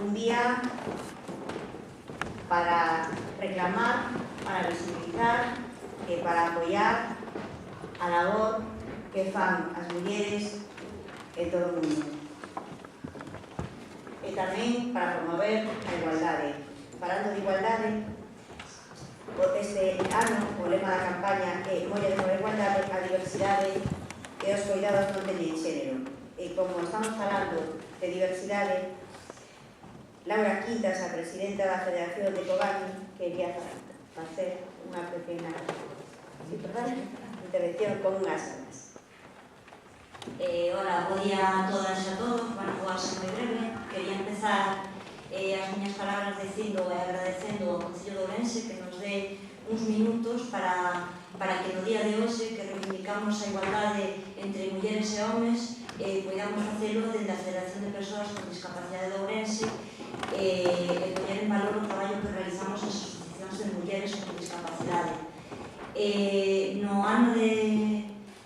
un día para reclamar, para visibilizar e para apoiar a labor que fan as mulleres en todo o mundo. E tamén para promover a igualdade. Falando de igualdade, este ano o lema da campaña é Mulleres por a igualdade, a diversidade e os cuidados non teñen xénero. E como estamos falando de diversidade, Laura Quintas, a presidenta da Federación de Cogani, quería facer unha pequena intervención con unhas alas. Hola, bo día a todas e a todos. Bueno, vou a ser moi breve. Quería empezar as miñas palabras dicindo e agradecendo ao Concello de Ourense que nos dé uns minutos para que no día de hoxe que reivindicamos a igualdade entre mulleres e homes podamos facelo dende a Federación de Persoas con Discapacidade de Ourense e poñer en valor o traballo que realizamos as asociacións de mulleres con discapacidade. No ano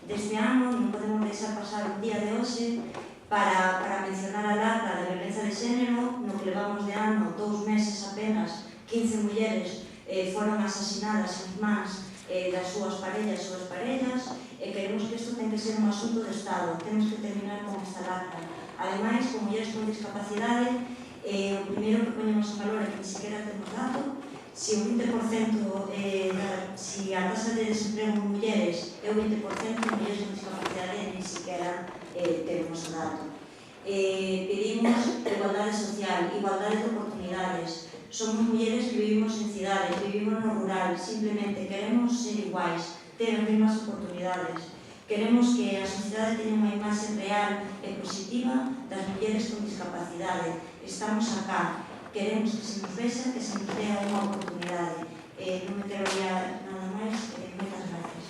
deste ano non podemos deixar pasar un día de hoxe para mencionar a lacra da violencia de xénero, no que levamos de ano 2 meses apenas 15 mulleres foron asasinadas en mans das súas parellas ou exparellas e queremos que isto ten que ser un asunto de Estado, temos que terminar con esta lacra. Ademais, con mulleres con discapacidade, o primeiro que poñemos en valor é que ni siquiera temos dado. Si o 20%, si a tasa de desemprego en mulleres é o 20%, mulleres con discapacidade ni siquiera temos o dato. Pedimos igualdade social, igualdade de oportunidades. Somos mulleres que vivimos en cidades, vivimos no rural, simplemente queremos ser iguais, ter as mesmas oportunidades. Queremos que a sociedade teña unha imaxe real e positiva das mulleres con discapacidade. Estamos acá. Queremos que se nos vexa, que se nos dé unha oportunidade. Non me quero liar nada máis. Moitas gracias.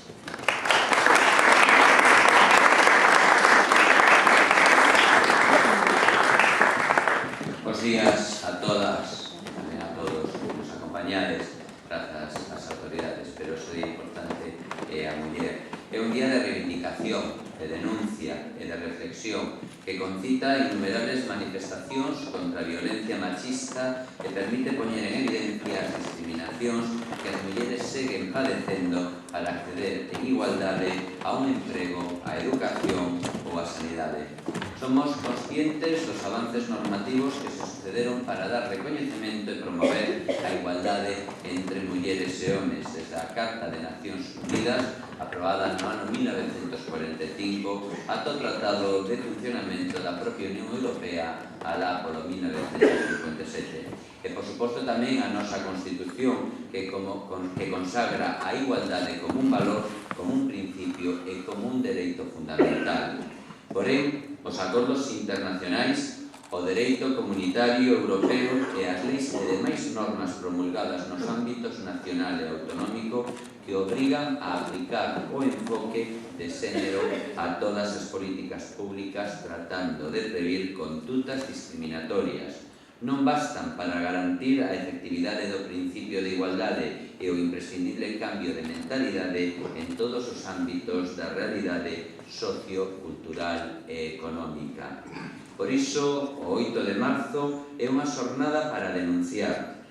Bos días a todas, tamén a todos os acompañades, grazas ás autoridades, pero o importante é a muller. É un día de reivindicación, de denuncia e de reflexión que concita innumerables manifestacións contra a violencia machista e permite poñer en evidencia as discriminacións que as mulleres seguen padecendo para acceder en igualdade a un emprego, a educación ou a sanidade. Somos conscientes dos avances normativos que se sucederon para dar recoñecemento e promover a igualdade entre mulleres e homes, desde a Carta de Nacións Unidas, aprobada no ano 1945, ata o Tratado de Funcionamento da propia Unión Europea alá polo 1957. E, por suposto, tamén a nosa Constitución, que consagra a igualdade como un valor, como un principio e como un dereito fundamental. Porén, os acordos internacionais, o dereito comunitario europeo e as leis e demais normas promulgadas nos ámbitos nacional e autonómico que obrigan a aplicar o enfoque de xénero a todas as políticas públicas tratando de prevenir condutas discriminatorias. Non bastan para garantir a efectividade do principio de igualdade e o imprescindible cambio de mentalidade en todos os ámbitos da realidade sociocultural e económica. Por iso, o 8 de marzo é unha xornada para denunciar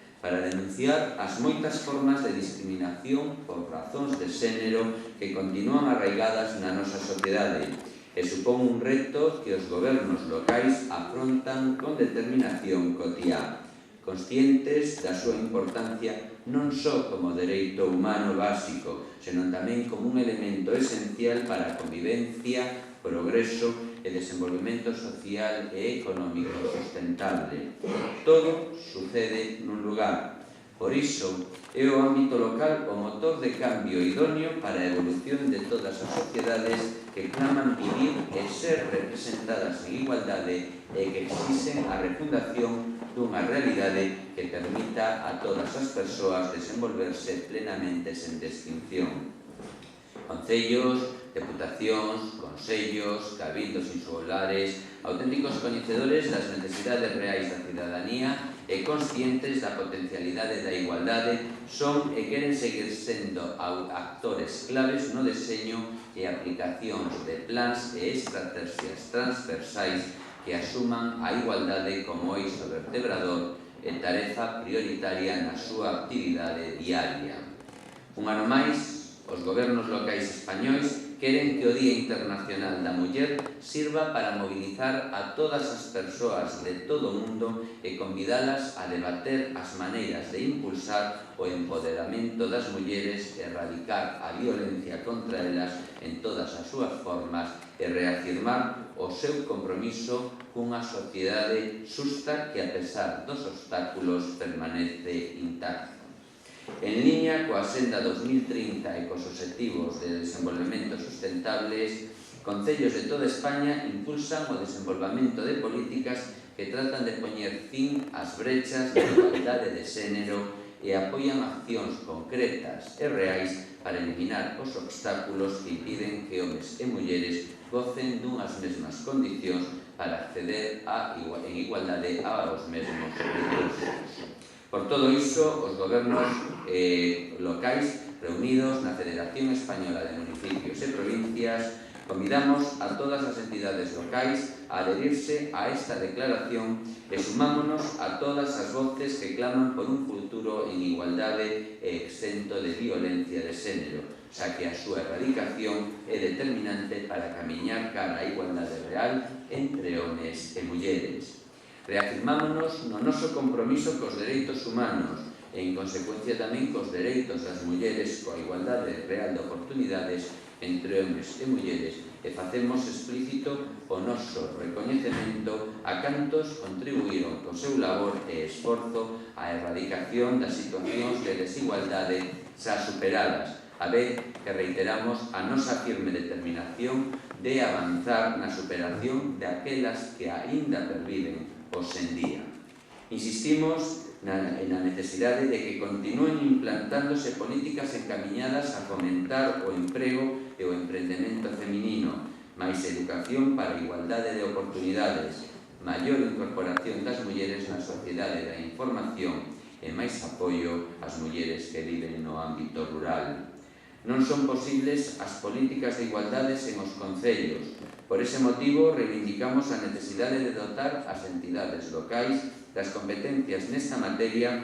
as moitas formas de discriminación por razóns de xénero que continúan arraigadas na nosa sociedade e supón un reto que os gobernos locais afrontan con determinación cotiá, conscientes da súa importancia non só como dereito humano básico, senón tamén como un elemento esencial para a convivencia, progreso e desenvolvemento social e económico sustentable. Todo sucede nun lugar. Por iso, é o ámbito local o motor de cambio idóneo para a evolución de todas as sociedades que claman vivir e ser representadas en igualdade e que exixen a refundación dunha realidade que permita a todas as persoas desenvolverse plenamente sen distinción. Concellos, deputacións, consellos, cabildos insulares, auténticos coñecedores das necesidades reais da cidadanía e conscientes da potencialidade da igualdade son e queren seguir sendo actores claves no deseño e aplicacións de plans e estrategias transversais que asuman a igualdade como eixo vertebrador e tarefa prioritaria na súa actividade diaria. Un ano máis, os gobernos locais españois queren que o Día Internacional da Muller sirva para mobilizar a todas as persoas de todo o mundo e convidalas a debater as maneiras de impulsar o empoderamento das mulleres, erradicar a violencia contra elas en todas as súas formas e reafirmar o seu compromiso cunha sociedade xusta que, a pesar dos obstáculos, permanece intacta. En liña coa Senda 2030 e cos Obxectivos de Desenvolvemento Sustentables, concellos de toda España impulsan o desenvolvemento de políticas que tratan de poñer fin ás brechas de igualdade de xénero e apoian accións concretas e reais para eliminar os obstáculos que impiden que homes e mulleres gocen dunhas mesmas condicións para acceder en igualdade aos mesmos recursos. Por todo iso, os gobernos locais reunidos na Federación Española de Municipios e Provincias convidamos a todas as entidades locais a adherirse a esta declaración e sumámonos a todas as voces que claman por un futuro en igualdade e exento de violencia de xénero, xa que a súa erradicación é determinante para camiñar cara á igualdade real entre homes e mulleres. Reafirmámonos no noso compromiso cos dereitos humanos e, en consecuencia, tamén cos dereitos das mulleres coa igualdade real de oportunidades entre homes e mulleres e facemos explícito o noso recoñecemento a cantos contribuíron co seu labor e esforzo á erradicación das situacións de desigualdade xa superadas, a vez que reiteramos a nosa firme determinación de avanzar na superación de aquelas que aínda perviven hoxe en día. Insistimos na necesidade de que continúen implantándose políticas encamiñadas a fomentar o emprego e o emprendemento feminino, máis educación para a igualdade de oportunidades, maior incorporación das mulleres na sociedade da información e máis apoio ás mulleres que viven no ámbito rural. Non son posibles as políticas de igualdade sen os concellos. Por ese motivo, reivindicamos a necesidade de dotar as entidades locais das competencias nesta materia,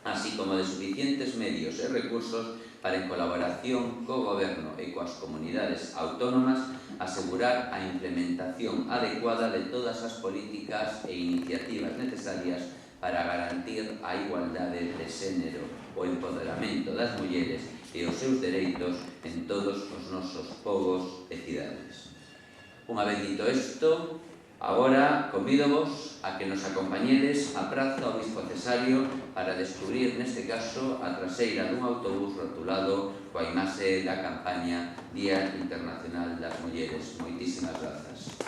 así como de suficientes medios e recursos para, en colaboración co Goberno e coas comunidades autónomas, asegurar a implementación adecuada de todas as políticas e iniciativas necesarias para garantir a igualdade de xénero, o empoderamento das mulleres e os seus dereitos en todos os nosos povos e cidades. Unha vez dito isto, agora convídovos a que nos acompañedes á Praza Obispo Cesario para descubrir, neste caso, a traseira dun autobús rotulado coa imaxe da campaña Día Internacional das Mulleres. Moitísimas grazas.